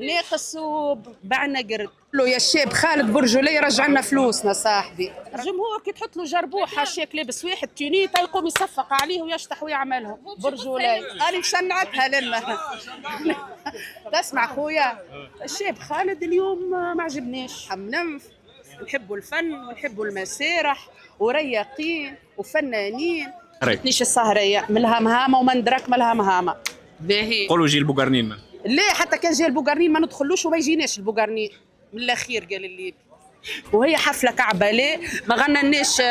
ناقص وبعنا قرد له يا الشاب خالد برجولي رجع لنا فلوسنا صاحبي. الجمهور كي تحط له جربوحه شيك لابس واحد تونيتا يقوم يصفق عليه ويشطح ويعملهم برجولي. انا مشنعتها لنا. تسمع خويا الشاب خالد اليوم ما عجبنيش. حمنمف نحبوا الفن ونحبوا المسارح ورياقين وفنانين. ما عجبتنيش السهريه ملها مهامه وما ندرك ملها مهامه. باهي قولوا جي البوقرنين من ليه حتى كان جاي البوقرنين ما ندخلوش وما يجيناش البوقرنين من الاخير قال اللي. وهي حفله كعبه ليه ما غنناش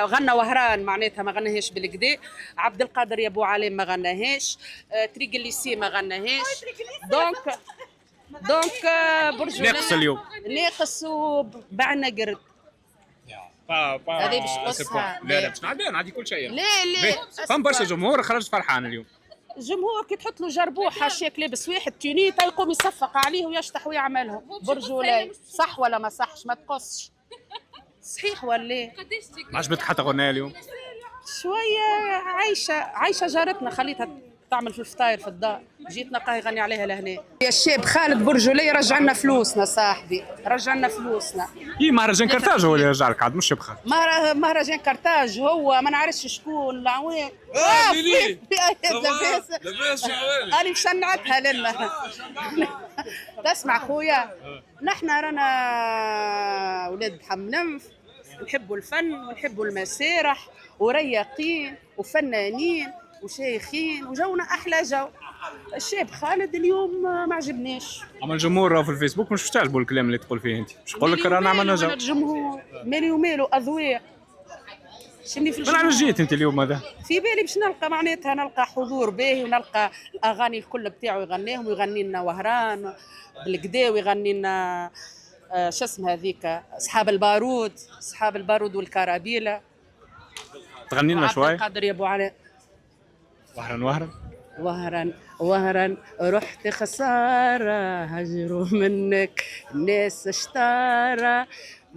غنى وهران معناتها ما غناهاش بالكدا. عبد القادر يا ابو علي ما غناهاش. طريق الليسي ما غناهاش. دونك برجولية ناقص اليوم ناقص وبعنا قرد. هذه باش تقصها. لا لا باش نعدي كل شيء. ليه فهم برشا جمهور خرجت فرحان اليوم. الجمهور كي تحط له جربوحه شيك لابس واحد تونيتا يقوم يصفق عليه ويشطح ويعملهم برجولي. صح ولا ما صحش؟ ما تقصش. صحيح ولا ما عجبتك حتى غنايه اليوم؟ شويه. عايشه جارتنا خليتها تعمل في الفطاير في الدار جيت نلقاه يغني عليها لهنا. يا الشاب خالد برجولي رجع لنا فلوسنا صاحبي. رجع لنا فلوسنا. اي مهرجان كرتاج هو اللي رجع لك عاد مش يبخل. مهرجان كرتاج هو ما نعرفش شكون العوام. ليلي لاباس انا مشنعتها لنا. تسمع خويا نحن رانا ولاد حمنمف نحبوا الفن ونحبوا المسارح ورياقين وفنانين وشيخين وجونا احلى جو. الشاب خالد اليوم ما عجبنيش. اما الجمهور راهو في الفيسبوك مش تعجبوا الكلام اللي تقول فيه انت. مش يقول لك رانا عملنا جو. الجمهور مالي وماله اذواق. شني في من علاش جيت انت اليوم هذا؟ في بالي باش نلقى معناتها نلقى حضور باهي ونلقى الاغاني الكل بتاعو يغنيهم ويغني لنا وهران بالكدا ويغني لنا شو اسمها هذيك اصحاب البارود والكرابيله. تغني لنا شوي. عبد القادر يا ابو علي. وهران رحت خسارة هجروا منك الناس اشتارة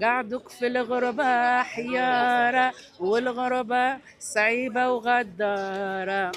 قعدوك في الغربة حيارة والغربة صعيبة وغدارة.